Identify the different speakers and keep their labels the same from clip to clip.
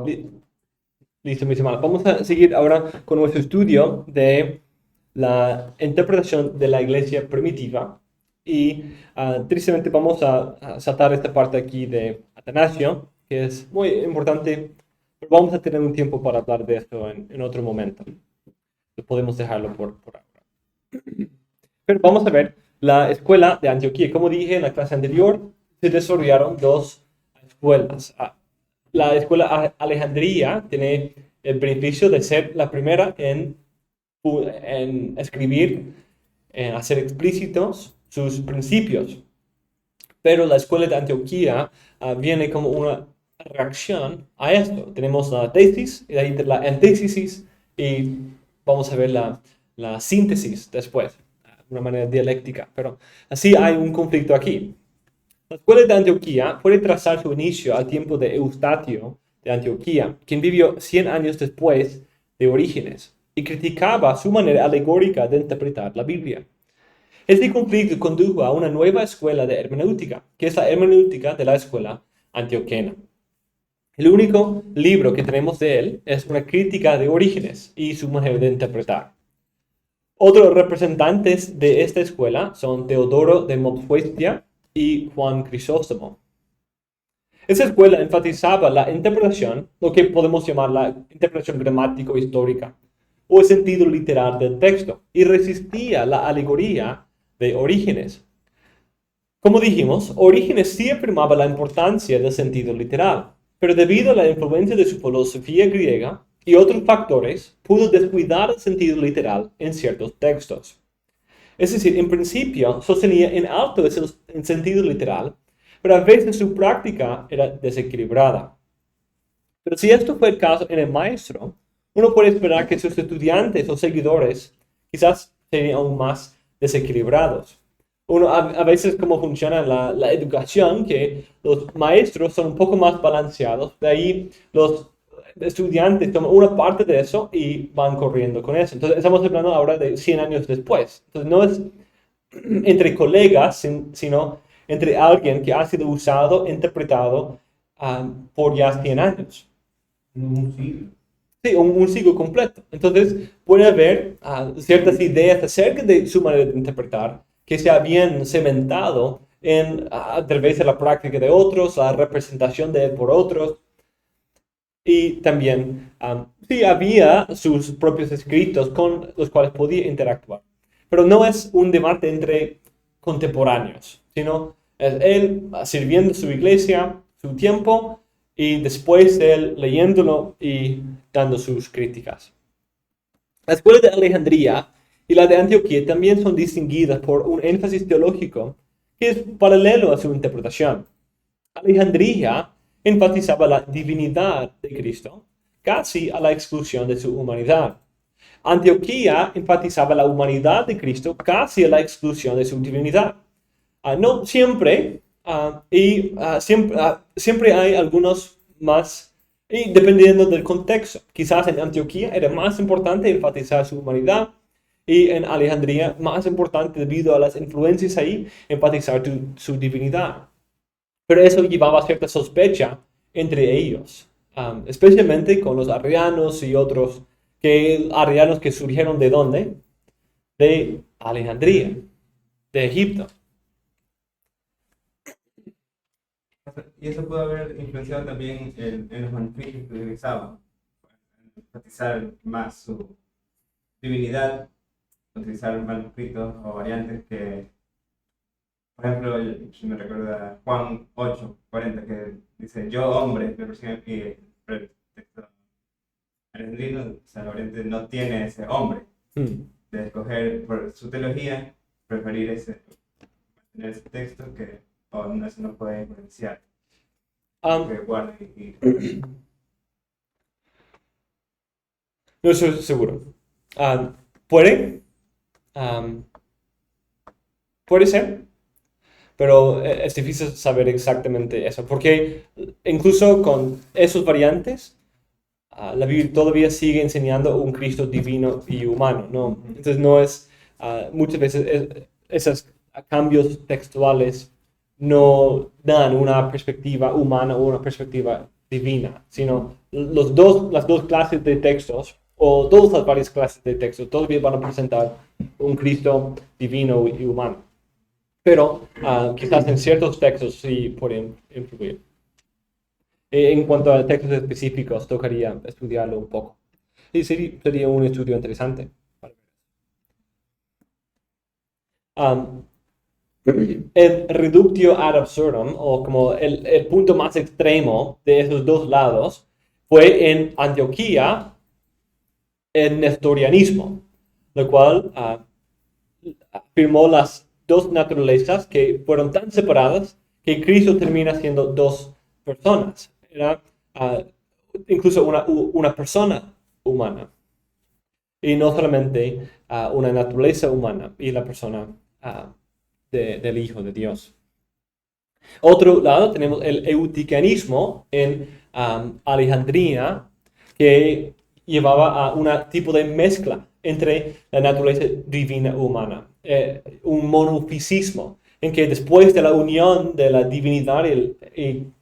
Speaker 1: Li- Listo, mis hermanos. Vamos a seguir ahora con nuestro estudio de la interpretación de la iglesia primitiva. Y tristemente vamos a saltar esta parte aquí de Atanasio, que es muy importante, pero vamos a tener un tiempo para hablar de esto en otro momento. Podemos dejarlo por ahora. Pero vamos a ver la escuela de Antioquía. Como dije en la clase anterior, se desarrollaron dos escuelas. La escuela Alejandría tiene el beneficio de ser la primera en escribir, en hacer explícitos sus principios. Pero la escuela de Antioquía viene como una reacción a esto. Tenemos la tesis y ahí la antítesis y vamos a ver la síntesis después, de una manera dialéctica. Pero así hay un conflicto aquí. La escuela de Antioquía puede trazar su inicio al tiempo de Eustatio de Antioquía, quien vivió 100 años después de Orígenes y criticaba su manera alegórica de interpretar la Biblia. Este conflicto condujo a una nueva escuela de hermenéutica, que es la hermenéutica de la escuela antioquena. El único libro que tenemos de él es una crítica de Orígenes y su manera de interpretar. Otros representantes de esta escuela son Teodoro de Mopsuestia y Juan Crisóstomo. Esa escuela enfatizaba la interpretación, lo que podemos llamar la interpretación gramático-histórica, o el sentido literal del texto, y resistía la alegoría de Orígenes. Como dijimos, Orígenes sí afirmaba la importancia del sentido literal, pero debido a la influencia de su filosofía griega y otros factores, pudo descuidar el sentido literal en ciertos textos. Es decir, en principio sostenía en alto el sentido literal, pero a veces su práctica era desequilibrada. Pero si esto fue el caso en el maestro, uno puede esperar que sus estudiantes o seguidores quizás serían aún más desequilibrados. Uno a veces como funciona la educación, que los maestros son un poco más balanceados, de ahí los estudiantes toman una parte de eso y van corriendo con eso. Entonces estamos hablando ahora de 100 años después. Entonces no es entre colegas, sino entre alguien que ha sido usado, interpretado por ya 100 años.
Speaker 2: Un siglo.
Speaker 1: Sí, un siglo completo. Entonces, puede haber ciertas ideas acerca de su manera de interpretar que se habían cementado a través de la práctica de otros, la representación de él por otros, y también, sí, había sus propios escritos con los cuales podía interactuar. Pero no es un debate entre contemporáneos, sino es él sirviendo su iglesia, su tiempo, y después él leyéndolo y dando sus críticas. La escuela de Alejandría y la de Antioquía también son distinguidas por un énfasis teológico que es paralelo a su interpretación. Alejandría enfatizaba la divinidad de Cristo, casi a la exclusión de su humanidad. Antioquía enfatizaba la humanidad de Cristo, casi a la exclusión de su divinidad. No siempre, siempre hay algunos más, y dependiendo del contexto. Quizás en Antioquía era más importante enfatizar su humanidad, y en Alejandría más importante debido a las influencias ahí, enfatizar su divinidad. Pero eso llevaba a cierta sospecha entre ellos, especialmente con los arrianos y otros arrianos que surgieron de dónde? De Alejandría, de Egipto.
Speaker 2: Y eso pudo haber influenciado también en los manuscritos que utilizaban, enfatizar más su divinidad, utilizar manuscritos o variantes que, por ejemplo, si me recuerda Juan 8:40, que dice yo hombre, y el texto alejandrino, o sea, la variante no tiene ese hombre, de escoger por su teología, preferir mantener ese texto que no, eso no puede influenciar. Que guarde
Speaker 1: No estoy seguro. Puede, puede ser, pero es difícil saber exactamente eso, porque incluso con esos variantes, la Biblia todavía sigue enseñando un Cristo divino y humano, ¿no? Entonces no es, muchas veces esos cambios textuales no dan una perspectiva humana o una perspectiva divina, sino las dos clases de textos, o todas las varias clases de textos, todavía van a presentar un Cristo divino y humano. Pero quizás en ciertos textos sí pueden influir. En cuanto a textos específicos, tocaría estudiarlo un poco. Y sería un estudio interesante. El reductio ad absurdum, o como el punto más extremo de esos dos lados, fue en Antioquía el nestorianismo, lo cual afirmó las dos naturalezas que fueron tan separadas que Cristo termina siendo dos personas. Era incluso una persona humana, y no solamente una naturaleza humana y la persona del Hijo de Dios. Otro lado tenemos el eutiquianismo en Alejandría, que llevaba a un tipo de mezcla entre la naturaleza divina y humana, un monofisismo, en que después de la unión de la divinidad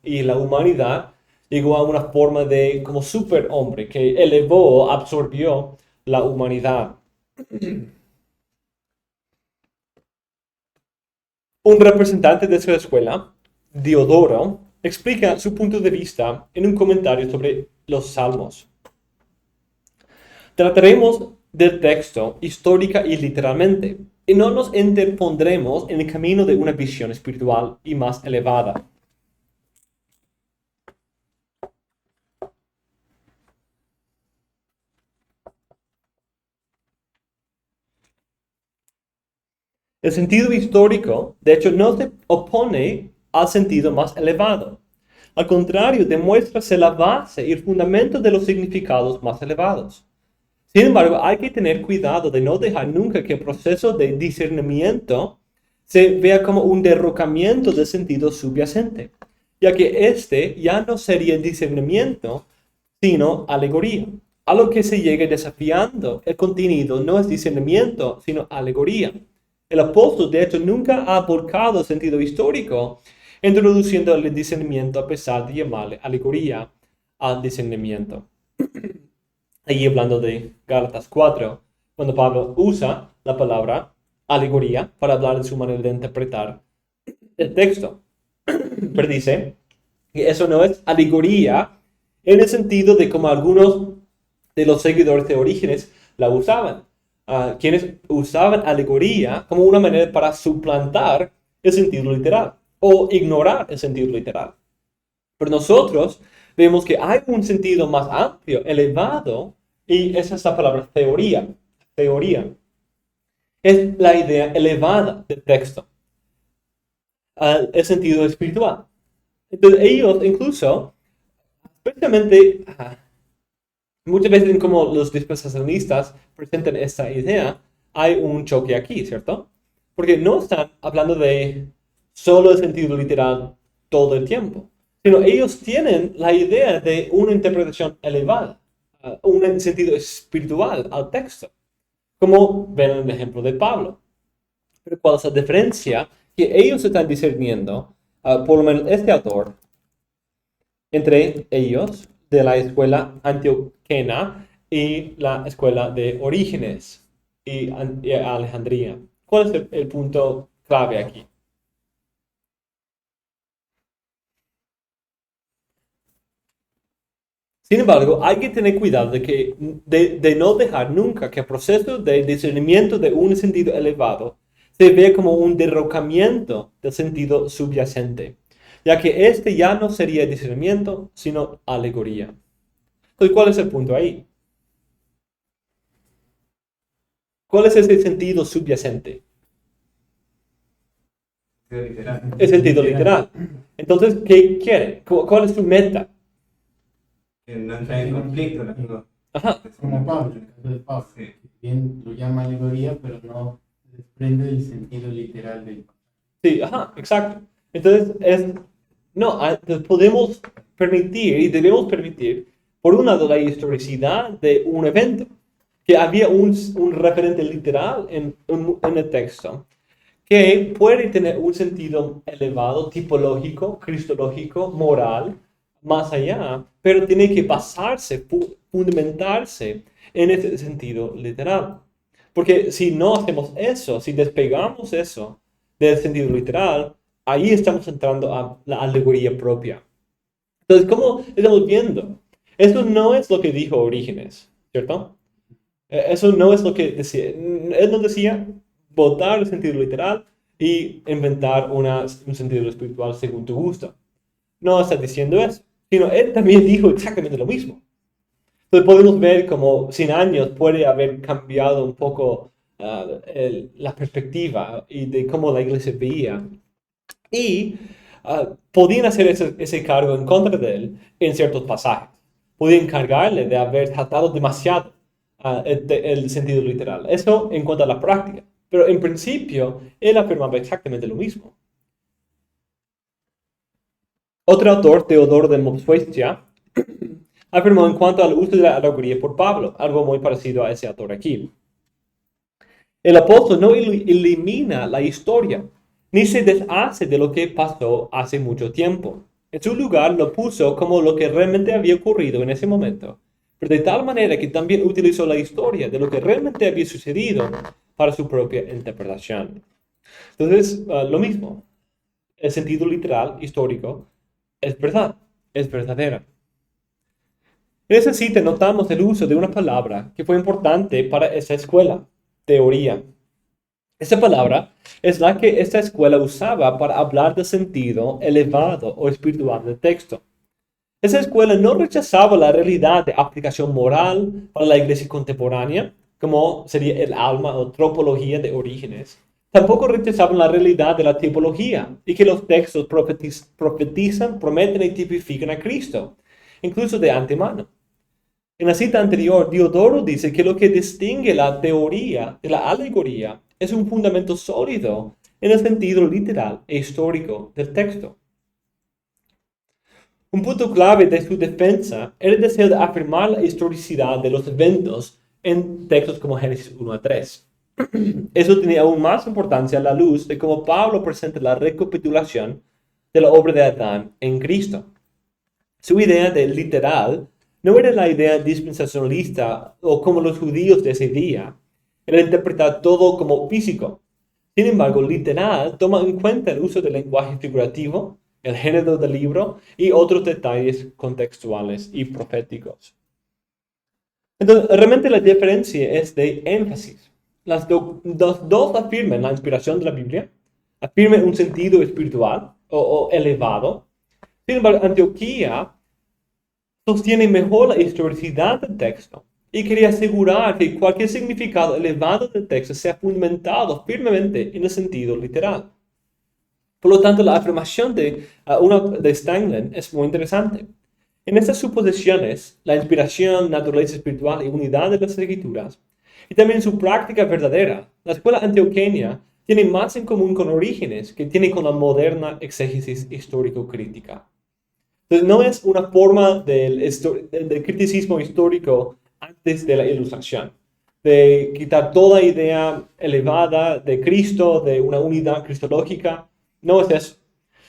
Speaker 1: y la humanidad, llegó a una forma de como superhombre que elevó, absorbió la humanidad. Un representante de esa escuela, Diodoro, explica su punto de vista en un comentario sobre los Salmos. Trataremos del texto histórica y literalmente, y no nos interpondremos en el camino de una visión espiritual y más elevada. El sentido histórico, de hecho, no se opone al sentido más elevado. Al contrario, demuestra ser la base y el fundamento de los significados más elevados. Sin embargo, hay que tener cuidado de no dejar nunca que el proceso de discernimiento se vea como un derrocamiento del sentido subyacente, ya que este ya no sería discernimiento, sino alegoría. A lo que se llegue desafiando el contenido no es discernimiento, sino alegoría. El apóstol, de hecho, nunca ha volcado el sentido histórico, introduciendo el discernimiento a pesar de llamarle alegoría al discernimiento. Allí hablando de Gálatas 4, cuando Pablo usa la palabra alegoría para hablar de su manera de interpretar el texto. Pero dice que eso no es alegoría en el sentido de como algunos de los seguidores de Orígenes la usaban. Quienes usaban alegoría como una manera para suplantar el sentido literal o ignorar el sentido literal. Pero nosotros vemos que hay un sentido más amplio, elevado, y esa es la palabra teoría. Teoría es la idea elevada del texto, el sentido espiritual. Entonces ellos incluso, especialmente muchas veces como los dispensacionalistas presentan esta idea, hay un choque aquí, ¿cierto? Porque no están hablando de solo el sentido literal todo el tiempo, sino ellos tienen la idea de una interpretación elevada, un sentido espiritual al texto, como ven en el ejemplo de Pablo. Pero ¿cuál es la diferencia que ellos están discerniendo, por lo menos este autor, entre ellos de la escuela antioquena y la escuela de Orígenes y Alejandría? ¿Cuál es el punto clave aquí? Sin embargo, hay que tener cuidado de no dejar nunca que el proceso de discernimiento de un sentido elevado se vea como un derrocamiento del sentido subyacente, ya que este ya no sería discernimiento, sino alegoría. Entonces, ¿cuál es el punto ahí? ¿Cuál es ese sentido subyacente? El sentido literal. Entonces, ¿qué quiere? ¿Cuál es su meta?
Speaker 2: Que no entra en conflicto. ¿No?
Speaker 1: Ajá.
Speaker 3: Como Pablo, en el caso de Pablo, que bien lo llama alegoría, pero no desprende del sentido literal del.
Speaker 1: Sí, ajá, exacto. Entonces, podemos permitir y debemos permitir, por un lado, la historicidad de un evento, que había un referente literal en el texto, que puede tener un sentido elevado, tipológico, cristológico, moral, más allá, pero tiene que basarse, fundamentarse en ese sentido literal. Porque si no hacemos eso, si despegamos eso del sentido literal, ahí estamos entrando a la alegoría propia. Entonces, ¿cómo estamos viendo? Eso no es lo que dijo Orígenes, ¿cierto? Eso no es lo que decía. Él no decía botar el sentido literal y inventar un sentido espiritual según tu gusto. No está diciendo eso, sino él también dijo exactamente lo mismo. Entonces podemos ver como 100 años puede haber cambiado un poco la perspectiva y de cómo la iglesia veía. Y podían hacer ese cargo en contra de él en ciertos pasajes. Podían cargarle de haber tratado demasiado el sentido literal. Eso en cuanto a la práctica. Pero en principio, él afirmaba exactamente lo mismo. Otro autor, Teodoro de Mopsuestia, afirmó en cuanto al uso de la alegoría por Pablo, algo muy parecido a ese autor aquí. El apóstol no elimina la historia, ni se deshace de lo que pasó hace mucho tiempo. En su lugar lo puso como lo que realmente había ocurrido en ese momento, pero de tal manera que también utilizó la historia de lo que realmente había sucedido para su propia interpretación. Entonces, lo mismo, el sentido literal, histórico, es verdad, es verdadera. En esa cita notamos el uso de una palabra que fue importante para esa escuela, teoría. Esa palabra es la que esta escuela usaba para hablar del sentido elevado o espiritual del texto. Esa escuela no rechazaba la realidad de aplicación moral para la iglesia contemporánea, como sería el alma o tropología de Orígenes. Tampoco rechazaban la realidad de la tipología y que los textos profetizan, prometen y tipifican a Cristo, incluso de antemano. En la cita anterior, Diodoro dice que lo que distingue la teoría de la alegoría es un fundamento sólido en el sentido literal e histórico del texto. Un punto clave de su defensa era el deseo de afirmar la historicidad de los eventos en textos como Génesis 1 a 3. Eso tenía aún más importancia a la luz de cómo Pablo presenta la recapitulación de la obra de Adán en Cristo. Su idea de literal no era la idea dispensacionalista o como los judíos de ese día, era interpretar todo como físico. Sin embargo, literal toma en cuenta el uso del lenguaje figurativo, el género del libro y otros detalles contextuales y proféticos. Entonces, realmente la diferencia es de énfasis. Los dos afirman la inspiración de la Biblia, afirman un sentido espiritual o elevado. Sin embargo, Antioquía sostiene mejor la historicidad del texto y quería asegurar que cualquier significado elevado del texto sea fundamentado firmemente en el sentido literal. Por lo tanto, la afirmación de Steinlen es muy interesante. En estas suposiciones, la inspiración, naturaleza espiritual y unidad de las escrituras, y también su práctica verdadera, la escuela antioqueña tiene más en común con Orígenes que tiene con la moderna exégesis histórico-crítica. Entonces, no es una forma del criticismo histórico antes de la Ilustración, de quitar toda idea elevada de Cristo, de una unidad cristológica. No es eso,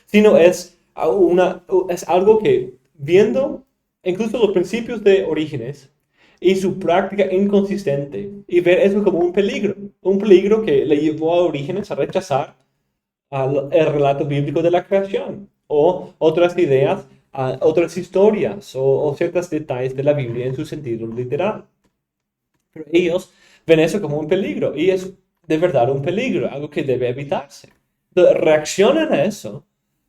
Speaker 1: sino es algo que, viendo incluso los principios de Orígenes y su práctica inconsistente, y ver eso como un peligro que le llevó a Orígenes a rechazar el relato bíblico de la creación o otras ideas, otras historias o ciertos detalles de la Biblia en su sentido literal. Pero ellos ven eso como un peligro y es de verdad un peligro, algo que debe evitarse. Entonces, reaccionan a eso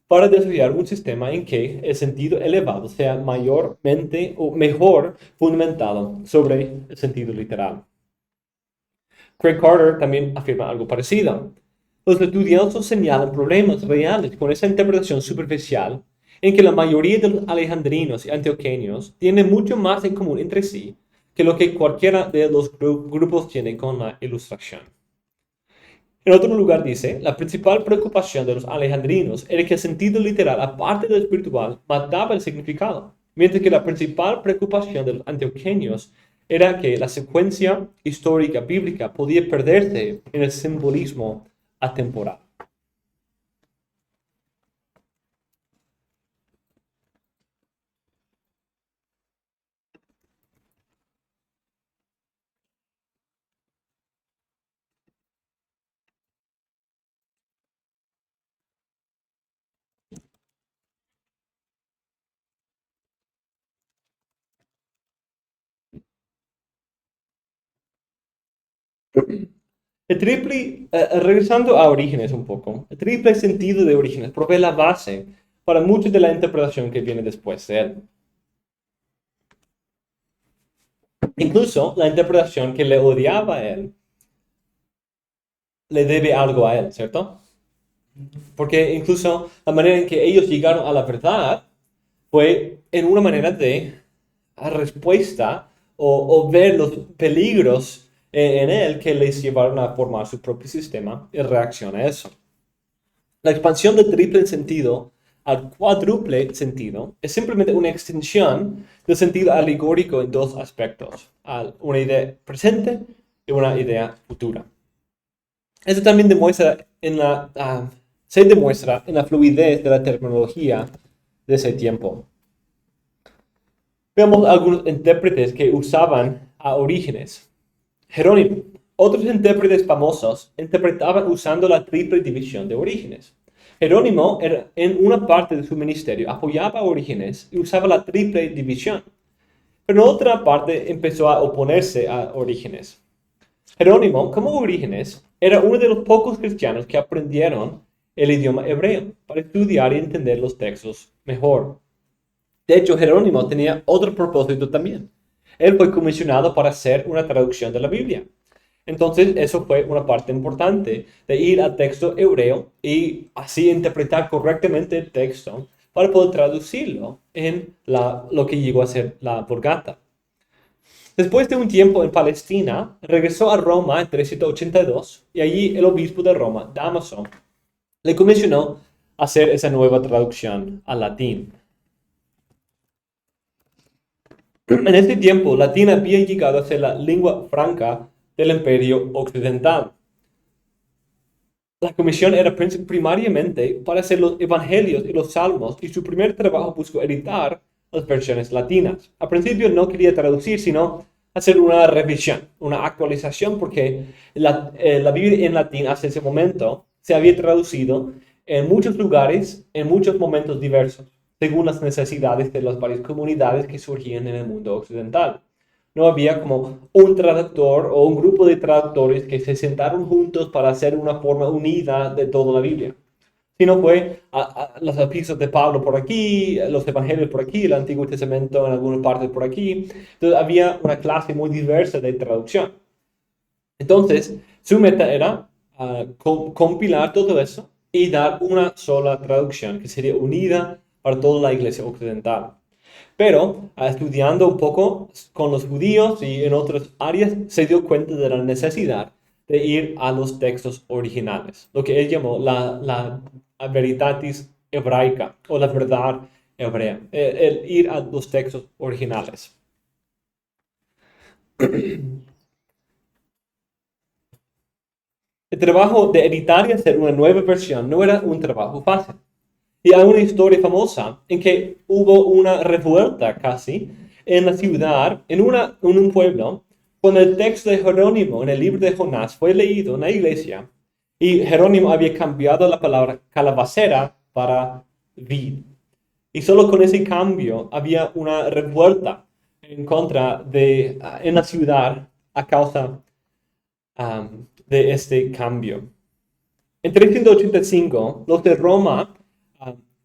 Speaker 1: para desarrollar un sistema en que el sentido elevado sea mayormente o mejor fundamentado sobre el sentido literal. Craig Carter también afirma algo parecido. Los estudiosos señalan problemas reales con esa interpretación superficial en que la mayoría de los alejandrinos y antioqueños tienen mucho más en común entre sí que lo que cualquiera de los grupos tiene con la Ilustración. En otro lugar dice, la principal preocupación de los alejandrinos era que el sentido literal, aparte del espiritual, mataba el significado, mientras que la principal preocupación de los antioqueños era que la secuencia histórica bíblica podía perderse en el simbolismo atemporal. Regresando a Orígenes un poco, el triple sentido de Orígenes provee la base para mucho de la interpretación que viene después de él. Incluso la interpretación que le odiaba a él le debe algo a él, ¿cierto? Porque incluso la manera en que ellos llegaron a la verdad fue en una manera de respuesta o ver los peligros en él que les llevaron a formar su propio sistema y reacción a eso. La expansión del triple sentido al cuádruple sentido es simplemente una extensión del sentido alegórico en dos aspectos, una idea presente y una idea futura. Eso también se demuestra en la fluidez de la terminología de ese tiempo. Veamos algunos intérpretes que usaban a Orígenes. Jerónimo. Otros intérpretes famosos interpretaban usando la triple división de Orígenes. Jerónimo, en una parte de su ministerio, apoyaba a Orígenes y usaba la triple división, pero en otra parte empezó a oponerse a Orígenes. Jerónimo, como Orígenes, era uno de los pocos cristianos que aprendieron el idioma hebreo para estudiar y entender los textos mejor. De hecho, Jerónimo tenía otro propósito también. Él fue comisionado para hacer una traducción de la Biblia. Entonces, eso fue una parte importante de ir al texto hebreo y así interpretar correctamente el texto para poder traducirlo en lo que llegó a ser la Vulgata. Después de un tiempo en Palestina, regresó a Roma en 382 y allí el obispo de Roma, Dámaso, le comisionó hacer esa nueva traducción al latín. En este tiempo, latín había llegado a ser la lengua franca del imperio occidental. La comisión era primariamente para hacer los evangelios y los salmos y su primer trabajo buscó editar las versiones latinas. Al principio no quería traducir, sino hacer una revisión, una actualización, porque la Biblia en latín hasta ese momento se había traducido en muchos lugares, en muchos momentos diversos, según las necesidades de las varias comunidades que surgían en el mundo occidental. No había como un traductor o un grupo de traductores que se sentaron juntos para hacer una forma unida de toda la Biblia. Sino fue las epístolas de Pablo por aquí, los evangelios por aquí, el Antiguo Testamento en algunas partes por aquí. Entonces había una clase muy diversa de traducción. Entonces, su meta era compilar todo eso y dar una sola traducción que sería unida para toda la iglesia occidental. Pero estudiando un poco con los judíos y en otras áreas, se dio cuenta de la necesidad de ir a los textos originales, lo que él llamó la veritatis hebraica o la verdad hebrea, el ir a los textos originales. El trabajo de editar y hacer una nueva versión no era un trabajo fácil. Y hay una historia famosa en que hubo una revuelta casi en la ciudad, en un pueblo, cuando el texto de Jerónimo en el libro de Jonás fue leído en la iglesia y Jerónimo había cambiado la palabra calabacera para vid. Y solo con ese cambio había una revuelta en la ciudad a causa de este cambio. En 385, los de Roma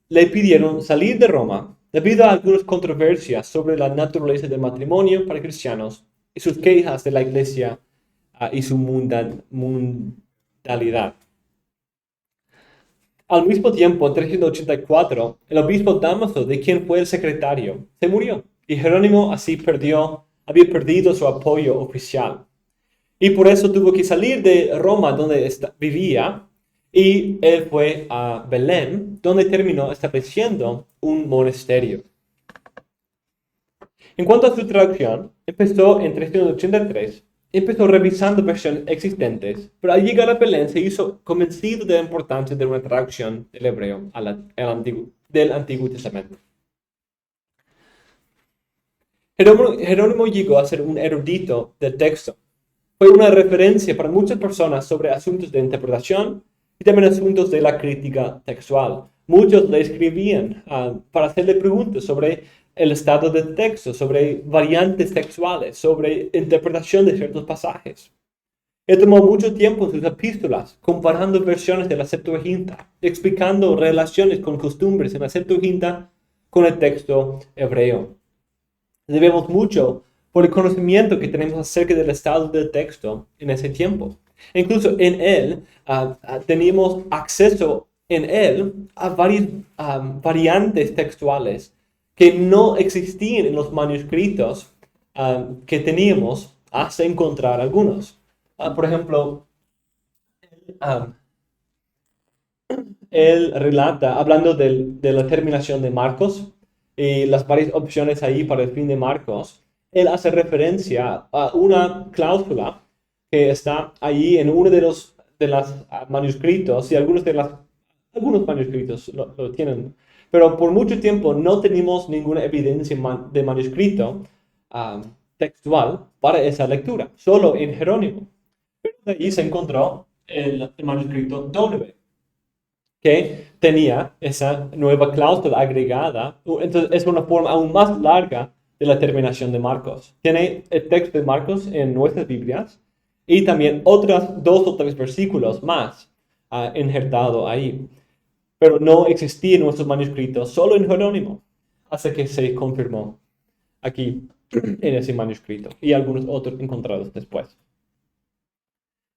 Speaker 1: le pidieron salir de Roma debido a algunas controversias sobre la naturaleza del matrimonio para cristianos y sus quejas de la iglesia y su mundalidad. Al mismo tiempo, en 384, el obispo Dámaso, de quien fue el secretario, se murió y Jerónimo así había perdido su apoyo oficial. Y por eso tuvo que salir de Roma, donde vivía, y él fue a Belén, donde terminó estableciendo un monasterio. En cuanto a su traducción, empezó en 383, empezó revisando versiones existentes, pero al llegar a Belén se hizo convencido de la importancia de una traducción del hebreo del Antiguo Testamento. Jerónimo llegó a ser un erudito del texto. Fue una referencia para muchas personas sobre asuntos de interpretación y también asuntos de la crítica textual. Muchos le escribían para hacerle preguntas sobre el estado del texto, sobre variantes textuales, sobre interpretación de ciertos pasajes. Él tomó mucho tiempo en sus epístolas, comparando versiones de la Septuaginta, explicando relaciones con costumbres en la Septuaginta con el texto hebreo. Debemos mucho por el conocimiento que tenemos acerca del estado del texto en ese tiempo. Incluso en él teníamos acceso en él a varias variantes textuales que no existían en los manuscritos que teníamos hasta encontrar algunos. Por ejemplo, él relata, hablando de la terminación de Marcos y las varias opciones ahí para el fin de Marcos, él hace referencia a una cláusula que está ahí en uno de los manuscritos, y algunos manuscritos lo tienen, pero por mucho tiempo no tenemos ninguna evidencia de manuscrito textual para esa lectura, solo en Jerónimo. Ahí se encontró el manuscrito W, que tenía esa nueva cláusula agregada. Entonces es una forma aún más larga de la terminación de Marcos. Tiene el texto de Marcos en nuestras Biblias y también otras 2 o 3 versículos más injertado ahí. Pero no existía en nuestros manuscritos, solo en Jerónimo, hasta que se confirmó aquí en ese manuscrito y algunos otros encontrados después.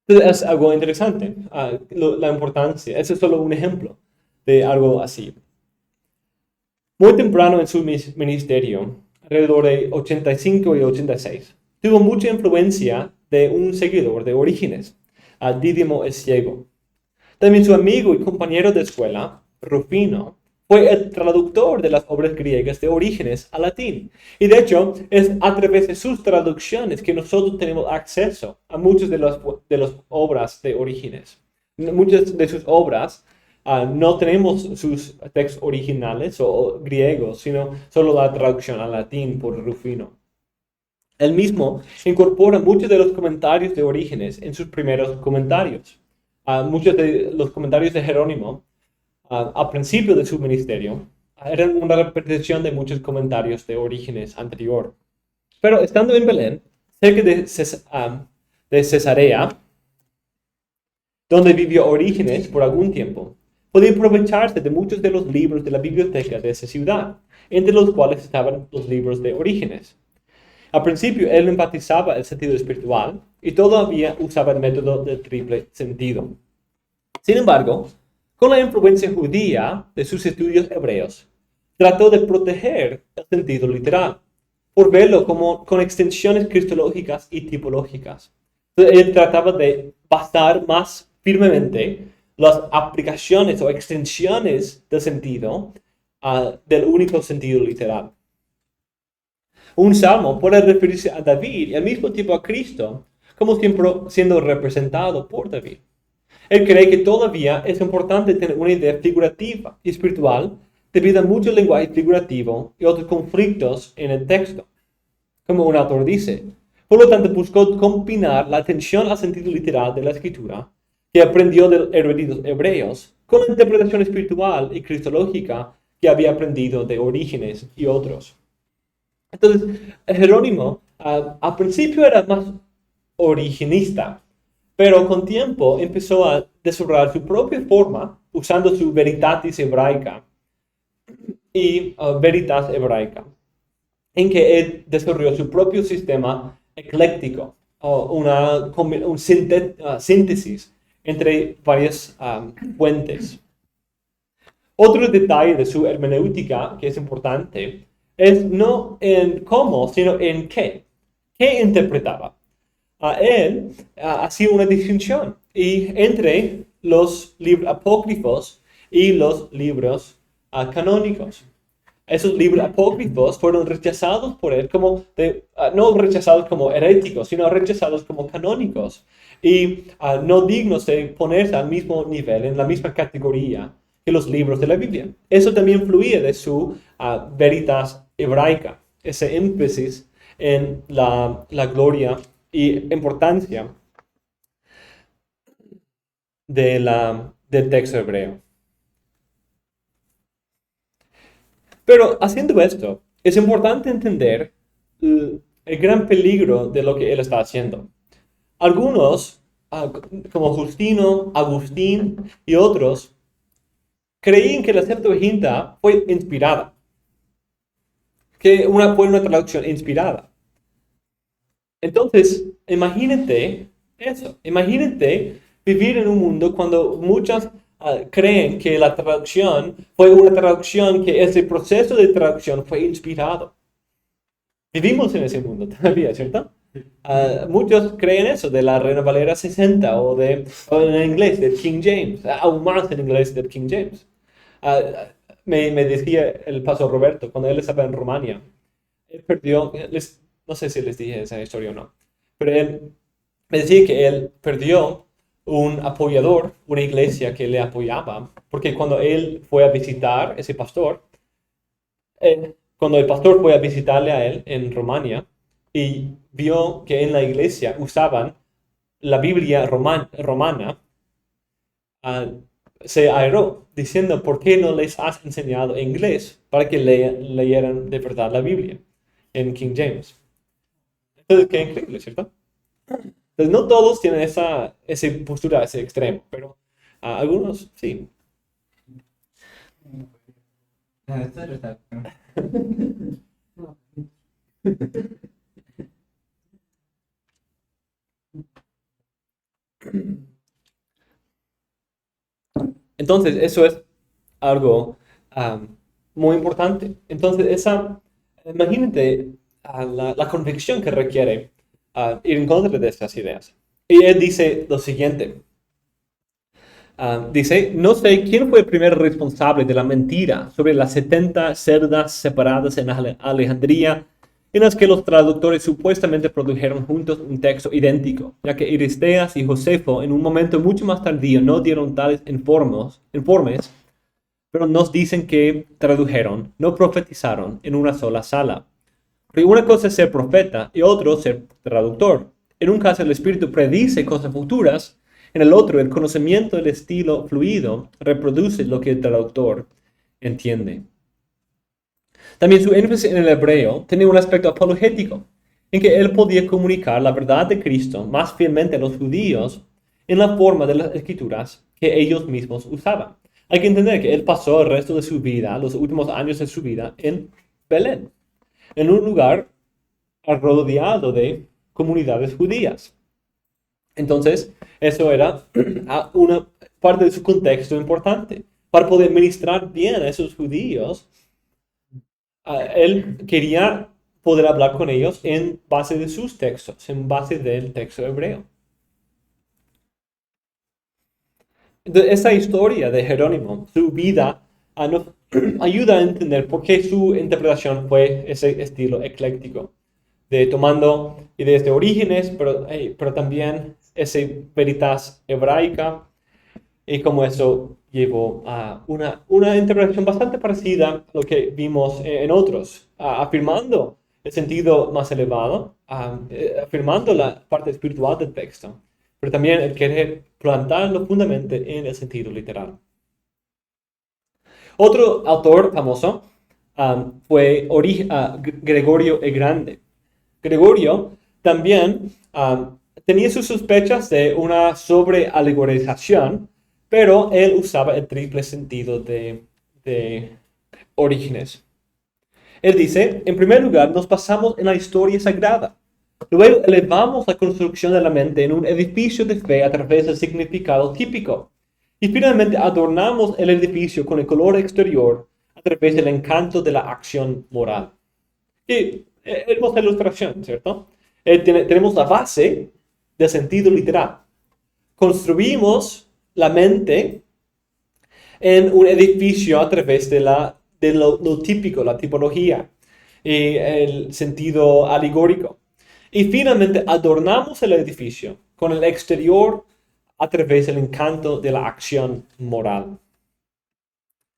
Speaker 1: Entonces es algo interesante, la importancia. Ese es solo un ejemplo de algo así. Muy temprano en su ministerio, alrededor de 85 y 86, tuvo mucha influencia de un seguidor de Orígenes, Dídimo el Ciego. También su amigo y compañero de escuela, Rufino, fue el traductor de las obras griegas de Orígenes al latín. Y de hecho, es a través de sus traducciones que nosotros tenemos acceso a muchas de las obras de Orígenes. Muchas de sus obras no tenemos sus textos originales o griegos, sino solo la traducción al latín por Rufino. Él mismo incorpora muchos de los comentarios de Orígenes en sus primeros comentarios. Muchos de los comentarios de Jerónimo al principio de su ministerio eran una repetición de muchos comentarios de Orígenes anterior. Pero estando en Belén, cerca de Cesarea, donde vivió Orígenes por algún tiempo, podía aprovecharse de muchos de los libros de la biblioteca de esa ciudad, entre los cuales estaban los libros de Orígenes. Al principio, él enfatizaba el sentido espiritual y todavía usaba el método del triple sentido. Sin embargo, con la influencia judía de sus estudios hebreos, trató de proteger el sentido literal, por verlo como con extensiones cristológicas y tipológicas. Entonces, él trataba de basar más firmemente las aplicaciones o extensiones del sentido del único sentido literal. Un salmo puede referirse a David y al mismo tiempo a Cristo, como siempre siendo representado por David. Él cree que todavía es importante tener una idea figurativa y espiritual debido a mucho lenguaje figurativo y otros conflictos en el texto. Como un autor dice, por lo tanto buscó combinar la atención al sentido literal de la escritura que aprendió de los eruditos hebreos con la interpretación espiritual y cristológica que había aprendido de Orígenes y otros. Entonces, Jerónimo al principio era más originista, pero con tiempo empezó a desarrollar su propia forma usando su veritatis hebraica y veritas hebraica, en que él desarrolló su propio sistema ecléctico, una síntesis entre varias fuentes. Otro detalle de su hermenéutica que es importante es no en cómo, sino en qué. ¿Qué interpretaba? Él hacía una distinción entre los libros apócrifos y los libros canónicos. Esos libros apócrifos fueron rechazados por él no rechazados como heréticos, sino rechazados como canónicos y no dignos de ponerse al mismo nivel, en la misma categoría que los libros de la Biblia. Eso también fluía de su veritas hebraica, ese énfasis en la gloria y importancia del texto hebreo. Pero haciendo esto, es importante entender el gran peligro de lo que él está haciendo. Algunos como Justino, Agustín y otros, creían que la Septuaginta fue inspirada, que fue una traducción inspirada. Entonces, imagínate eso, imagínate vivir en un mundo cuando muchos creen que la traducción fue una traducción, que ese proceso de traducción fue inspirado. Vivimos en ese mundo todavía, ¿cierto? Muchos creen eso de la Reina Valera 60 o en inglés de King James, aún más en inglés de King James. Me decía el pastor Roberto, cuando él estaba en Rumania, él perdió, no sé si les dije esa historia o no, pero él me decía que él perdió un apoyador, una iglesia que le apoyaba, porque cuando él fue a visitar ese pastor, cuando el pastor fue a visitarle a él en Rumania y vio que en la iglesia usaban la Biblia romana, ah, se airó diciendo, ¿por qué no les has enseñado inglés para que leyeran de verdad la Biblia en King James? Entonces, qué increíble, ¿cierto? Entonces, no todos tienen esa postura, ese extremo, pero algunos sí.
Speaker 2: Esto es verdad.
Speaker 1: Entonces, eso es algo muy importante. Entonces, imagínate la convicción que requiere ir en contra de estas ideas. Y él dice lo siguiente. Dice, no sé quién fue el primer responsable de la mentira sobre las 70 celdas separadas en Alejandría, en las que los traductores supuestamente produjeron juntos un texto idéntico, ya que Aristeas y Josefo en un momento mucho más tardío no dieron tales informes, pero nos dicen que tradujeron, no profetizaron en una sola sala. Porque una cosa es ser profeta y otro ser traductor. En un caso el espíritu predice cosas futuras, en el otro el conocimiento del estilo fluido reproduce lo que el traductor entiende. También su énfasis en el hebreo tenía un aspecto apologético, en que él podía comunicar la verdad de Cristo más fielmente a los judíos en la forma de las escrituras que ellos mismos usaban. Hay que entender que él pasó el resto de su vida, los últimos años de su vida, en Belén, en un lugar rodeado de comunidades judías. Entonces, eso era una parte de su contexto importante. Para poder ministrar bien a esos judíos, él quería poder hablar con ellos en base de sus textos, en base del texto hebreo. Entonces, esa historia de Jerónimo, su vida, nos ayuda a entender por qué su interpretación fue ese estilo ecléctico, de tomando ideas de Orígenes, pero también esa veritas hebraica, y cómo eso llevó a una interpretación bastante parecida a lo que vimos en otros, afirmando el sentido más elevado, afirmando la parte espiritual del texto, pero también el querer plantarlo fundamentalmente en el sentido literal. Otro autor famoso fue Gregorio el Grande. Gregorio también tenía sus sospechas de una sobrealegorización, pero él usaba el triple sentido de Orígenes. Él dice, en primer lugar, nos basamos en la historia sagrada. Luego elevamos la construcción de la mente en un edificio de fe a través del significado típico. Y finalmente adornamos el edificio con el color exterior a través del encanto de la acción moral. Y hermosa ilustración, ¿cierto? Tenemos la base del sentido literal. Construimos la mente en un edificio a través de lo típico, la tipología y el sentido alegórico. Y finalmente adornamos el edificio con el exterior a través del encanto de la acción moral.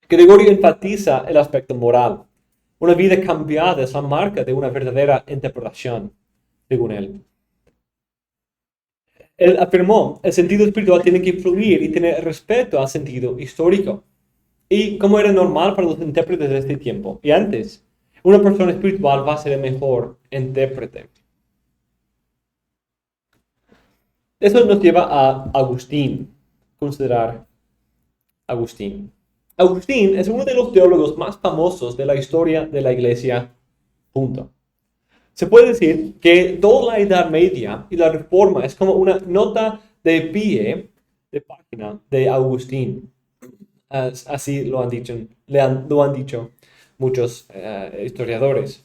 Speaker 1: Gregorio enfatiza el aspecto moral. Una vida cambiada es la marca de una verdadera interpretación, según él. Él afirmó, el sentido espiritual tiene que fluir y tener respeto al sentido histórico. Y como era normal para los intérpretes de este tiempo y antes, una persona espiritual va a ser el mejor intérprete. Eso nos lleva a Agustín, considerar Agustín. Agustín es uno de los teólogos más famosos de la historia de la Iglesia. Punto. Se puede decir que toda la Edad Media y la Reforma es como una nota de pie, de página de Agustín. Así lo han dicho muchos historiadores.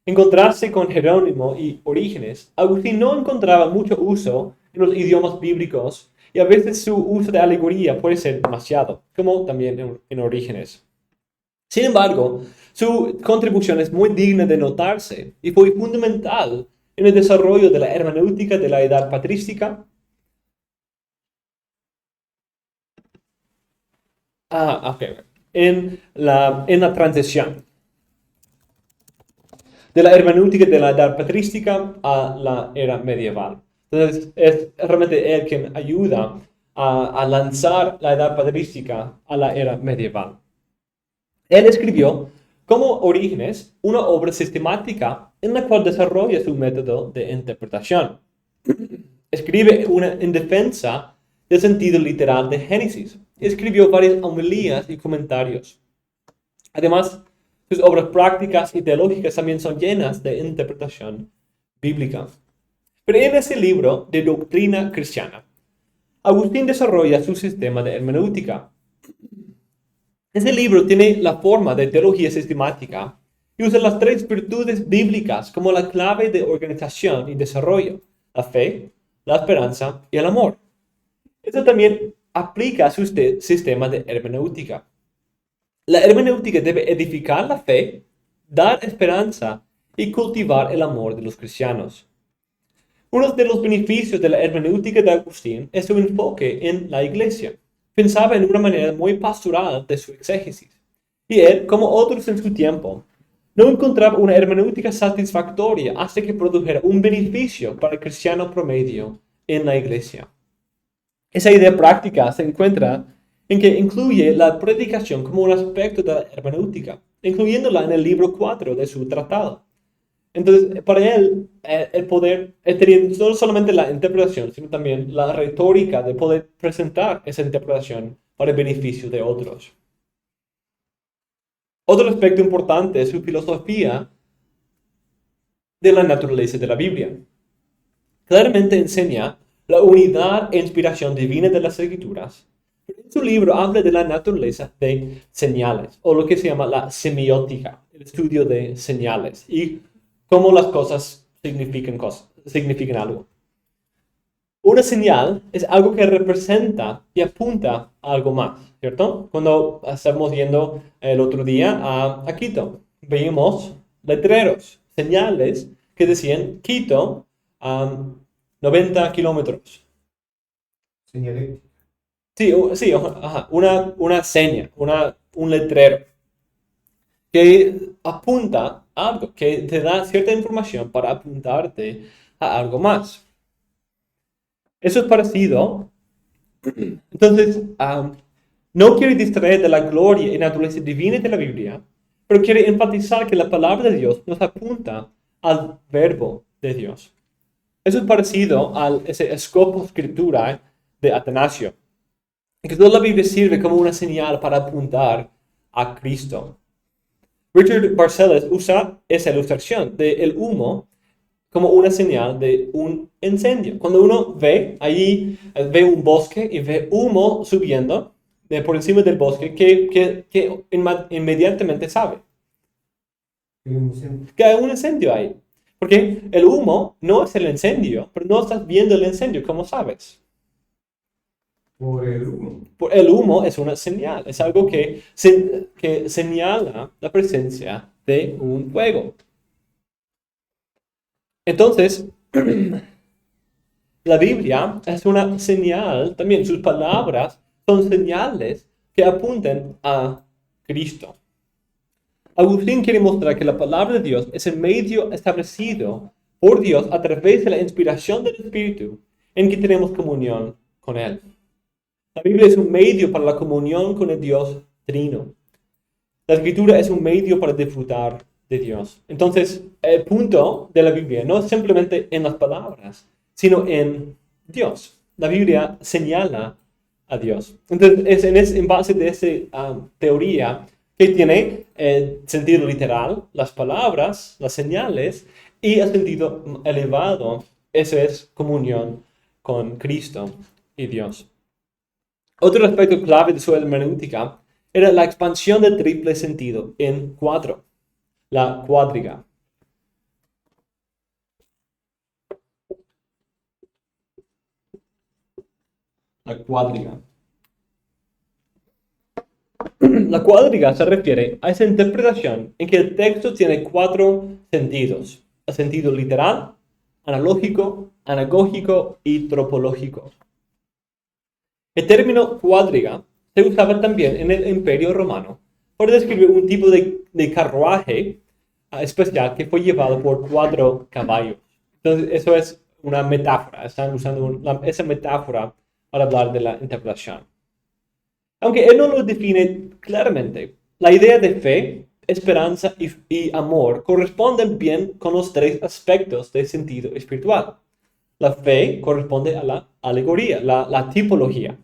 Speaker 1: En contraste con Jerónimo y Orígenes, Agustín no encontraba mucho uso en los idiomas bíblicos y a veces su uso de alegoría puede ser demasiado, como también en Orígenes. Sin embargo, su contribución es muy digna de notarse y fue fundamental en el desarrollo de la hermenéutica de la edad patrística. En la transición de la hermenéutica de la edad patrística a la era medieval. Entonces, es realmente él quien ayuda a lanzar la edad patrística a la era medieval. Él escribió, como Orígenes, una obra sistemática en la cual desarrolla su método de interpretación. Escribe en defensa del sentido literal de Génesis. Escribió varias homilías y comentarios. Además, sus obras prácticas y teológicas también son llenas de interpretación bíblica. Pero en ese libro de doctrina cristiana, Agustín desarrolla su sistema de hermenéutica. Ese libro tiene la forma de teología sistemática y usa las tres virtudes bíblicas como la clave de organización y desarrollo: la fe, la esperanza y el amor. Esto también aplica a su sistema de hermenéutica. La hermenéutica debe edificar la fe, dar esperanza y cultivar el amor de los cristianos. Uno de los beneficios de la hermenéutica de Agustín es su enfoque en la iglesia. Pensaba en una manera muy pastoral de su exégesis. Y él, como otros en su tiempo, no encontraba una hermenéutica satisfactoria hasta que produjera un beneficio para el cristiano promedio en la iglesia. Esa idea práctica se encuentra en que incluye la predicación como un aspecto de la hermenéutica, incluyéndola en el libro 4 de su tratado. Entonces, para él, el poder tenía no solamente la interpretación, sino también la retórica de poder presentar esa interpretación para el beneficio de otros. Otro aspecto importante es su filosofía de la naturaleza de la Biblia. Claramente enseña la unidad e inspiración divina de las Escrituras. En su libro habla de la naturaleza de señales, o lo que se llama la semiótica, el estudio de señales, y cómo las cosas significan algo. Una señal es algo que representa y apunta a algo más, ¿cierto? Cuando estamos yendo el otro día a Quito, veíamos letreros, señales que decían Quito a 90 kilómetros.
Speaker 2: Señalética.
Speaker 1: Sí, una seña, un letrero que apunta a algo, que te da cierta información para apuntarte a algo más. Eso es parecido. Entonces, no quiere distraer de la gloria y naturaleza divina de la Biblia, pero quiere enfatizar que la palabra de Dios nos apunta al verbo de Dios. Eso es parecido a ese Scopus Scripturae de Atanasio, que toda la Biblia sirve como una señal para apuntar a Cristo. Richard Barcellus usa esa ilustración del humo como una señal de un incendio. Cuando uno ve ve un bosque y ve humo subiendo por encima del bosque, que inmediatamente sabe que hay un incendio ahí. Porque el humo no es el incendio, pero no estás viendo el incendio, ¿cómo sabes?
Speaker 2: Por el humo.
Speaker 1: El humo es una señal, es algo que señala la presencia de un fuego. Entonces, la Biblia es una señal, también sus palabras son señales que apuntan a Cristo. Agustín quiere mostrar que la palabra de Dios es el medio establecido por Dios a través de la inspiración del Espíritu en que tenemos comunión con Él. La Biblia es un medio para la comunión con el Dios Trino. La Escritura es un medio para disfrutar de Dios. Entonces, el punto de la Biblia no es simplemente en las palabras, sino en Dios. La Biblia señala a Dios. Entonces, en base de esa teoría que tiene sentido literal, las palabras, las señales, y el sentido elevado, eso es comunión con Cristo y Dios. Otro aspecto clave de su hermenéutica era la expansión del triple sentido en 4, la cuádriga. La cuádriga. La cuádriga se refiere a esa interpretación en que el texto tiene 4 sentidos: el sentido literal, analógico, anagógico y tropológico. El término cuádriga se usaba también en el Imperio Romano para describir un tipo de carruaje especial que fue llevado por 4 caballos. Entonces, eso es una metáfora. Están usando esa metáfora para hablar de la interpretación. Aunque él no lo define claramente, la idea de fe, esperanza y amor corresponden bien con los 3 aspectos del sentido espiritual. La fe corresponde a la alegoría, la tipología.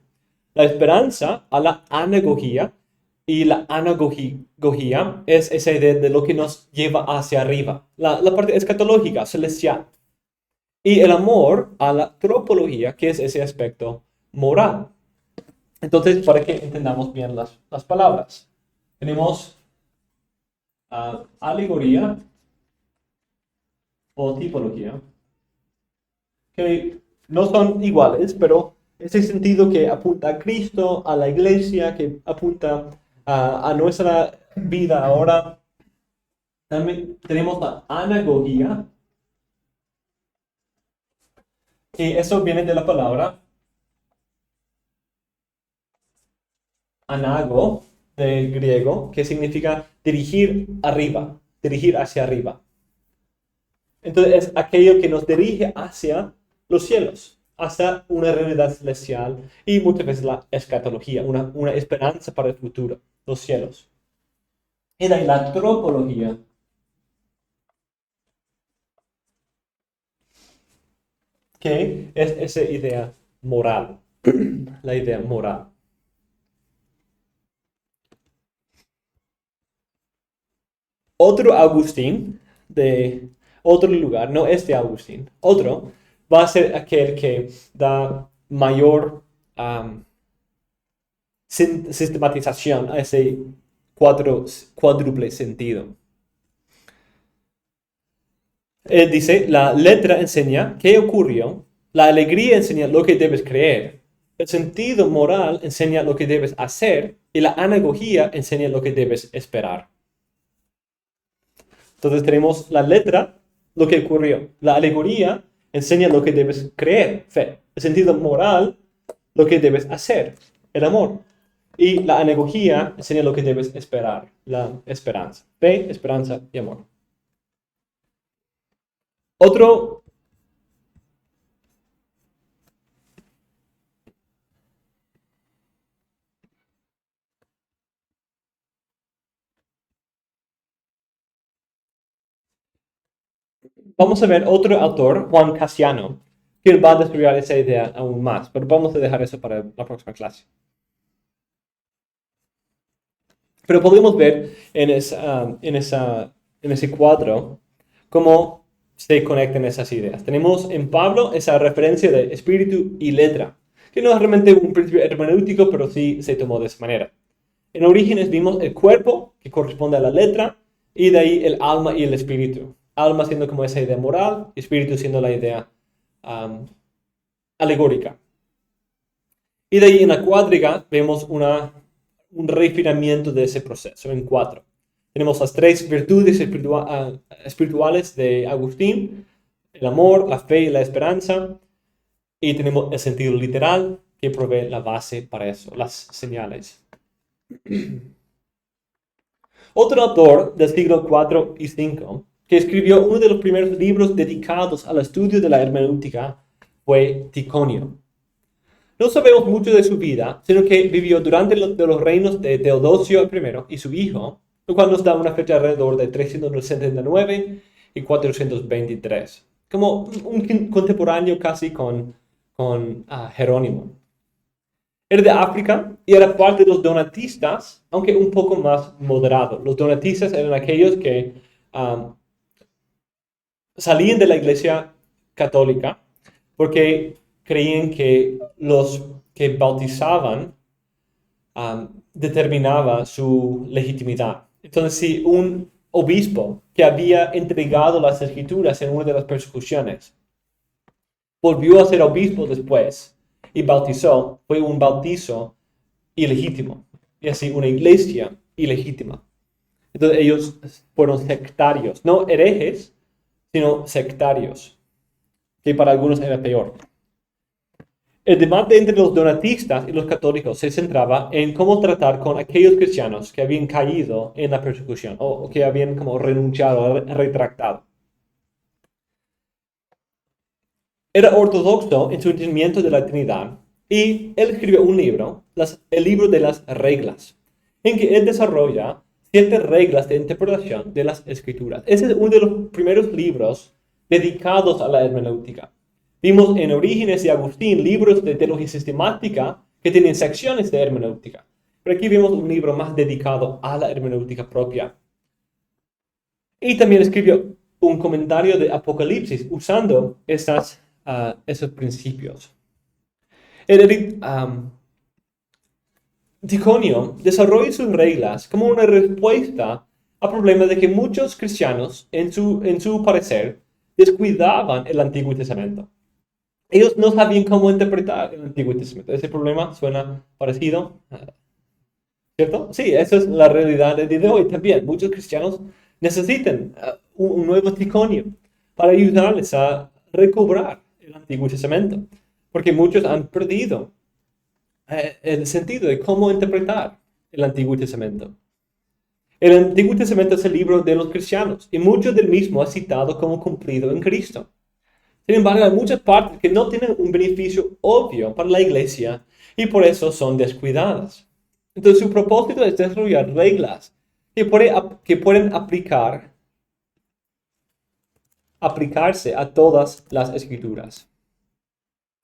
Speaker 1: La esperanza a la anagogía, y la anagogía es esa idea de lo que nos lleva hacia arriba. La parte escatológica, celestial. Y el amor a la tropología, que es ese aspecto moral. Entonces, para que entendamos bien las palabras, tenemos alegoría o tipología, que no son iguales, pero ese sentido que apunta a Cristo, a la iglesia, que apunta a nuestra vida ahora. También tenemos la anagogía, y eso viene de la palabra anago, del griego, que significa dirigir arriba, dirigir hacia arriba. Entonces es aquello que nos dirige hacia los cielos, hacia una realidad celestial y muchas veces la escatología, una esperanza para el futuro, los cielos. Y de ahí la tropología, que es esa idea moral, la idea moral. Otro Agustín de otro lugar, no este Agustín, otro, va a ser aquel que da mayor sistematización a ese cuádruple sentido. Él dice, la letra enseña qué ocurrió, la alegría enseña lo que debes creer, el sentido moral enseña lo que debes hacer y la anagogía enseña lo que debes esperar. Entonces tenemos la letra, lo que ocurrió. La alegoría enseña lo que debes creer, fe. El sentido moral, lo que debes hacer, el amor. Y la anagogía enseña lo que debes esperar, la esperanza. Fe, esperanza y amor. Otro vamos a ver otro autor, Juan Cassiano, que va a desarrollar esa idea aún más, pero vamos a dejar eso para la próxima clase. Pero podemos ver en ese cuadro cómo se conectan esas ideas. Tenemos en Pablo esa referencia de espíritu y letra, que no es realmente un principio hermenéutico, pero sí se tomó de esa manera. En Orígenes vimos el cuerpo, que corresponde a la letra, y de ahí el alma y el espíritu. Alma siendo como esa idea moral, espíritu siendo la idea alegórica. Y de ahí en la cuádriga vemos un refinamiento de ese proceso en 4. Tenemos las 3 virtudes espirituales de Agustín, el amor, la fe y la esperanza. Y tenemos el sentido literal que provee la base para eso, las señales. Otro autor del siglo IV y V que escribió uno de los primeros libros dedicados al estudio de la hermenéutica fue Ticonio. No sabemos mucho de su vida, sino que vivió durante los reinos de Teodosio I y su hijo, lo cual nos da una fecha alrededor de 379 y 423, como un contemporáneo casi con con Jerónimo. Era de África y era parte de los donatistas, aunque un poco más moderado. Los donatistas eran aquellos que salían de la iglesia católica porque creían que los que bautizaban determinaba su legitimidad. Entonces, si un obispo que había entregado las escrituras en una de las persecuciones volvió a ser obispo después y bautizó, fue un bautizo ilegítimo, y así una iglesia ilegítima. Entonces ellos fueron sectarios, no herejes, sino sectarios, que para algunos era peor. El debate entre los donatistas y los católicos se centraba en cómo tratar con aquellos cristianos que habían caído en la persecución o que habían como renunciado, retractado. Era ortodoxo en su entendimiento de la Trinidad y él escribió un libro, el libro de las reglas, en que él desarrolla 7 reglas de interpretación de las Escrituras. Ese es uno de los primeros libros dedicados a la hermenéutica. Vimos en Orígenes y Agustín libros de teología sistemática que tienen secciones de hermenéutica. Pero aquí vemos un libro más dedicado a la hermenéutica propia. Y también escribió un comentario de Apocalipsis usando esos principios. El Diconio desarrolla sus reglas como una respuesta al problema de que muchos cristianos, en su parecer, descuidaban el Antiguo Testamento. Ellos no sabían cómo interpretar el Antiguo Testamento. Ese problema suena parecido, ¿cierto? Sí, esa es la realidad del día de hoy también. Muchos cristianos necesitan un nuevo Diconio para ayudarles a recobrar el Antiguo Testamento, porque muchos han perdido el sentido de cómo interpretar el Antiguo Testamento. El Antiguo Testamento es el libro de los cristianos y mucho del mismo es citado como cumplido en Cristo. Sin embargo, hay muchas partes que no tienen un beneficio obvio para la iglesia y por eso son descuidadas. Entonces, su propósito es desarrollar reglas que pueden aplicarse a todas las escrituras.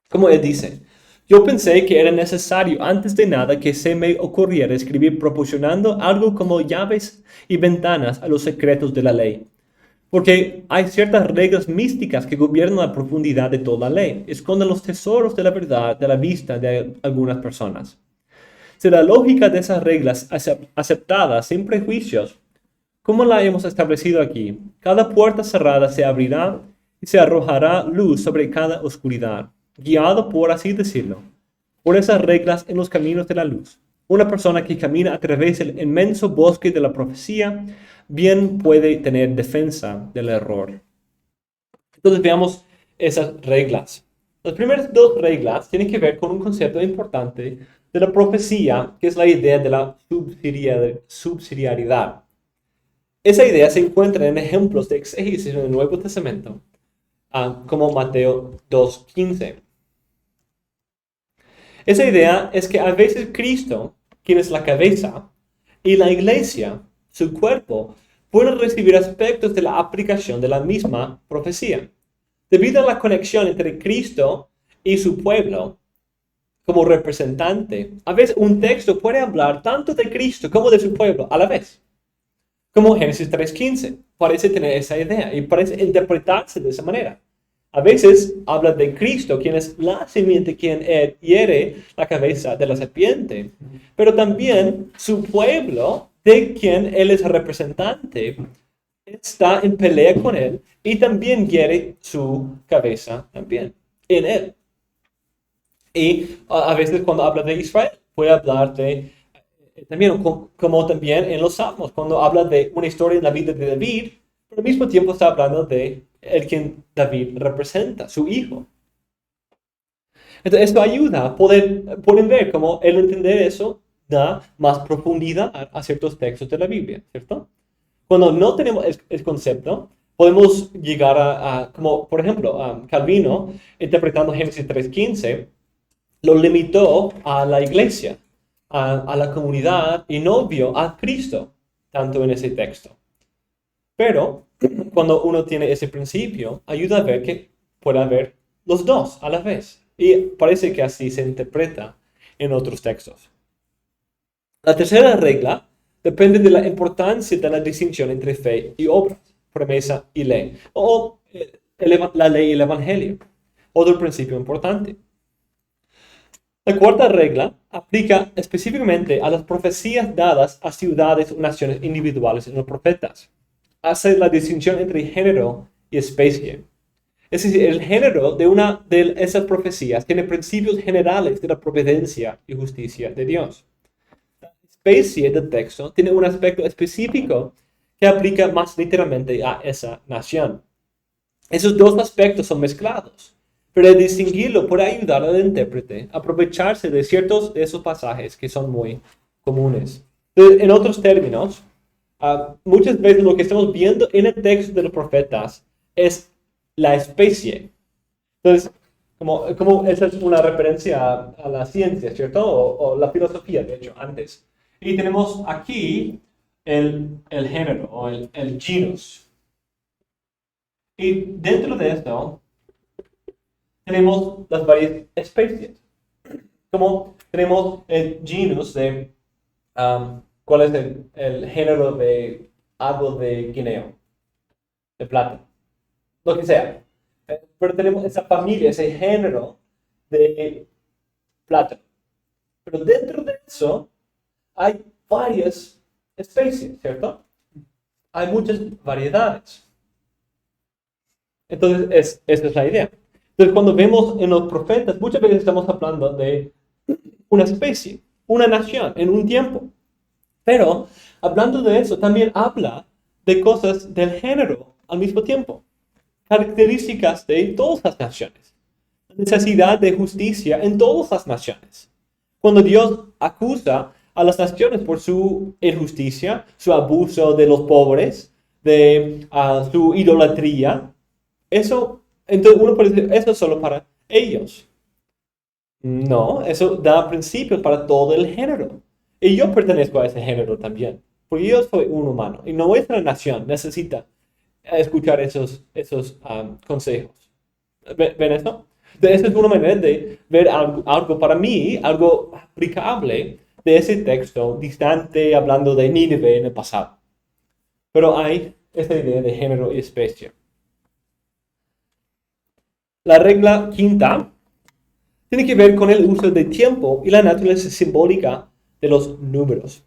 Speaker 1: Como él dice, yo pensé que era necesario antes de nada que se me ocurriera escribir proporcionando algo como llaves y ventanas a los secretos de la ley. Porque hay ciertas reglas místicas que gobiernan la profundidad de toda la ley, esconden los tesoros de la verdad de la vista de algunas personas. Si la lógica de esas reglas aceptadas sin prejuicios, como la hemos establecido aquí, cada puerta cerrada se abrirá y se arrojará luz sobre cada oscuridad, guiado, por así decirlo, por esas reglas en los caminos de la luz. Una persona que camina a través del inmenso bosque de la profecía bien puede tener defensa del error. Entonces veamos esas reglas. Las primeras 2 reglas tienen que ver con un concepto importante de la profecía, que es la idea de la subsidiariedad. Esa idea se encuentra en ejemplos de exégesis en el Nuevo Testamento, como Mateo 2:15. Esa idea es que a veces Cristo, quien es la cabeza, y la iglesia, su cuerpo, pueden recibir aspectos de la aplicación de la misma profecía. Debido a la conexión entre Cristo y su pueblo como representante, a veces un texto puede hablar tanto de Cristo como de su pueblo a la vez. Como Génesis 3:15, parece tener esa idea y parece interpretarse de esa manera. A veces habla de Cristo, quien es la simiente, quien hiere la cabeza de la serpiente, pero también su pueblo, de quien él es representante, está en pelea con él y también hiere su cabeza también en él. Y a veces cuando habla de Israel, puede hablar de también, como también en los Salmos, cuando habla de una historia en la vida de David, pero al mismo tiempo está hablando de el quien David representa, su hijo. Entonces, esto ayuda, pueden ver cómo el entender eso da más profundidad a ciertos textos de la Biblia, ¿cierto? Cuando no tenemos el concepto, podemos llegar como por ejemplo, Calvino, interpretando Génesis 3:15, lo limitó a la iglesia, a la comunidad, y no vio a Cristo tanto en ese texto. Pero cuando uno tiene ese principio, ayuda a ver que puede haber los dos a la vez. Y parece que así se interpreta en otros textos. La tercera regla depende de la importancia de la distinción entre fe y obras, promesa y ley, o la ley y el evangelio. Otro principio importante. La cuarta regla aplica específicamente a las profecías dadas a ciudades o naciones individuales en los profetas. Hace la distinción entre género y especie. Es decir, el género de una de esas profecías tiene principios generales de la providencia y justicia de Dios. La especie del texto tiene un aspecto específico que aplica más literalmente a esa nación. Esos dos aspectos son mezclados, pero el distinguirlo puede ayudar al intérprete a aprovecharse de ciertos de esos pasajes que son muy comunes. Entonces, en otros términos, muchas veces lo que estamos viendo en el texto de los profetas es la especie. Entonces, como esa es una referencia a la ciencia, ¿cierto? O la filosofía, de hecho, antes. Y tenemos aquí el género o el genus. Y dentro de esto tenemos las varias especies. Como tenemos el genus de cuál es el género de árbol de guineo, de plátano, lo que sea. Pero tenemos esa familia, ese género de plátano. Pero dentro de eso hay varias especies, ¿cierto? Hay muchas variedades. Entonces, esa es la idea. Entonces, cuando vemos en los profetas, muchas veces estamos hablando de una especie, una nación, en un tiempo. Pero, hablando de eso, también habla de cosas del género al mismo tiempo. Características de todas las naciones. La necesidad de justicia en todas las naciones. Cuando Dios acusa a las naciones por su injusticia, su abuso de los pobres, de su idolatría, eso, entonces uno puede decir, eso es solo para ellos. No, eso da principios para todo el género. Y yo pertenezco a ese género también, porque yo soy un humano y nuestra nación necesita escuchar esos consejos. ¿Ven esto? Esa es una manera de ver algo para mí, algo aplicable de ese texto distante hablando de Nínive en el pasado. Pero hay esta idea de género y especie. La regla quinta tiene que ver con el uso de tiempo y la naturaleza simbólica de los números.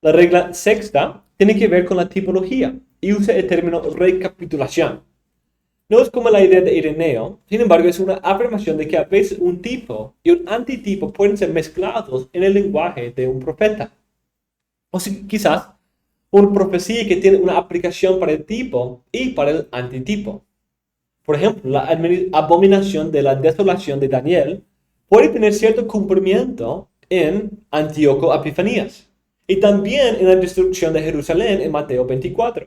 Speaker 1: La regla sexta tiene que ver con la tipología y usa el término recapitulación. No es como la idea de Ireneo, sin embargo es una afirmación de que a veces un tipo y un antitipo pueden ser mezclados en el lenguaje de un profeta. O si, quizás una profecía que tiene una aplicación para el tipo y para el antitipo. Por ejemplo, la abominación de la desolación de Daniel puede tener cierto cumplimiento en Antíoco Epifanías y también en la destrucción de Jerusalén en Mateo 24.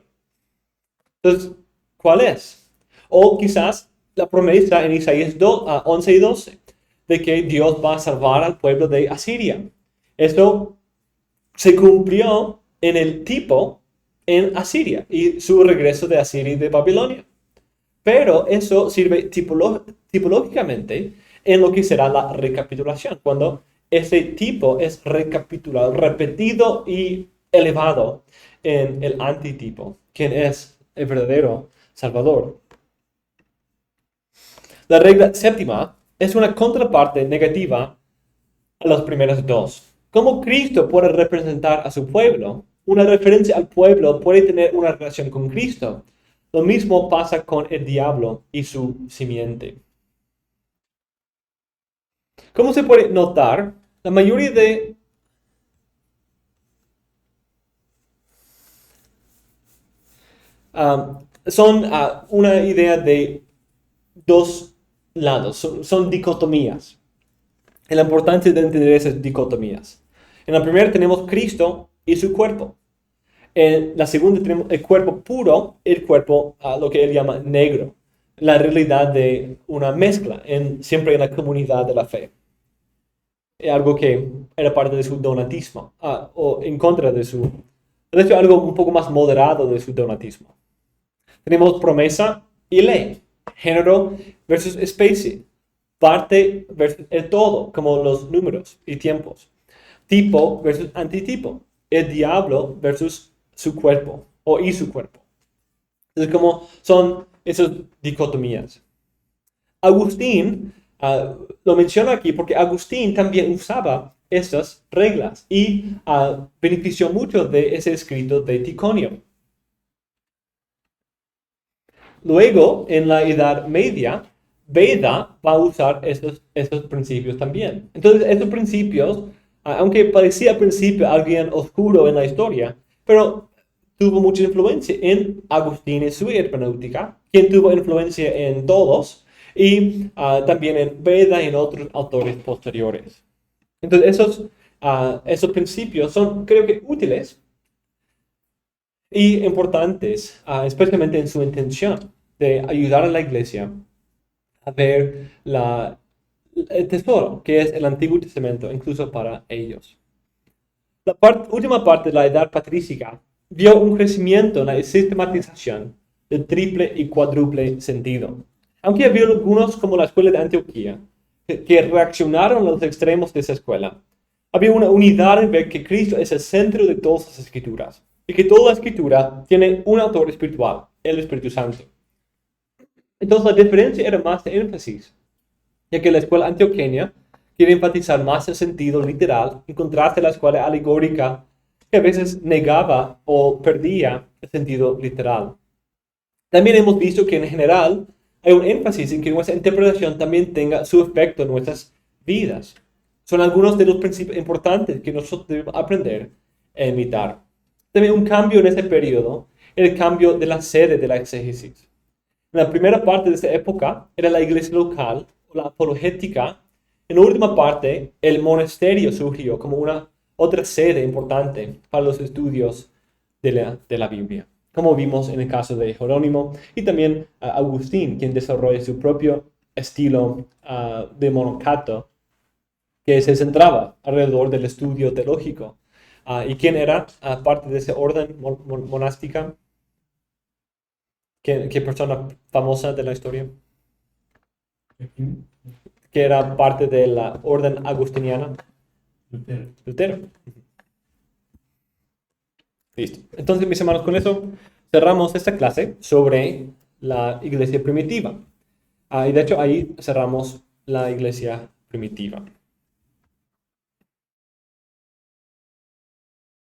Speaker 1: Entonces, ¿cuál es? O quizás la promesa en Isaías 11 y 12 de que Dios va a salvar al pueblo de Asiria. Esto se cumplió en el tipo en Asiria y su regreso de Asiria y de Babilonia. Pero eso sirve tipológicamente en lo que será la recapitulación, cuando ese tipo es recapitulado, repetido y elevado en el antitipo, quien es el verdadero Salvador. La regla séptima es una contraparte negativa a las primeras dos. Como Cristo puede representar a su pueblo, una referencia al pueblo puede tener una relación con Cristo. Lo mismo pasa con el diablo y su simiente. Como se puede notar, la mayoría de son una idea de dos lados, son dicotomías. Y la importancia de entender esas dicotomías. En la primera tenemos Cristo y su cuerpo. En la segunda tenemos el cuerpo puro, el cuerpo, lo que él llama negro. La realidad de una mezcla siempre en la comunidad de la fe. Algo que era parte de su donatismo, o en contra de su, de hecho algo un poco más moderado de su donatismo. Tenemos promesa y ley, género versus especie. Parte versus el todo, como los números y tiempos. Tipo versus antitipo. El diablo versus su cuerpo y su cuerpo. Entonces, como son esas dicotomías. Agustín lo menciona aquí porque Agustín también usaba estas reglas y benefició mucho de ese escrito de Ticonio. Luego, en la Edad Media, Beda va a usar estos principios también. Entonces, estos principios, aunque parecía al principio alguien oscuro en la historia, pero tuvo mucha influencia en Agustín y su hermenéutica, quien tuvo influencia en todos, y también en Beda y en otros autores posteriores. Entonces, esos principios son, creo que, útiles y importantes, especialmente en su intención de ayudar a la iglesia a ver el tesoro que es el Antiguo Testamento, incluso para ellos. La última parte de la Edad Patrística vio un crecimiento en la sistematización del triple y cuádruple sentido. Aunque había algunos, como la escuela de Antioquía, que reaccionaron a los extremos de esa escuela, había una unidad en ver que Cristo es el centro de todas las escrituras y que toda la escritura tiene un autor espiritual, el Espíritu Santo. Entonces la diferencia era más de énfasis, ya que la escuela antioqueña quiere enfatizar más el sentido literal en contraste a la escuela alegórica que a veces negaba o perdía el sentido literal. También hemos visto que en general hay un énfasis en que nuestra interpretación también tenga su efecto en nuestras vidas. Son algunos de los principios importantes que nosotros debemos aprender a imitar. También un cambio en ese periodo, el cambio de la sede de la exégesis. En la primera parte de esta época era la iglesia local, o la apologética. En la última parte, el monasterio surgió como una otra sede importante para los estudios de la Biblia, como vimos en el caso de Jerónimo y también Agustín, quien desarrolla su propio estilo de monacato, que se centraba alrededor del estudio teológico. ¿Y quién era parte de ese orden monástica? ¿Qué persona famosa de la historia? Que era parte de la orden agustiniana. Lutero. Listo. Entonces, mis hermanos, con eso cerramos esta clase sobre la iglesia primitiva. Y de hecho, ahí cerramos la iglesia primitiva.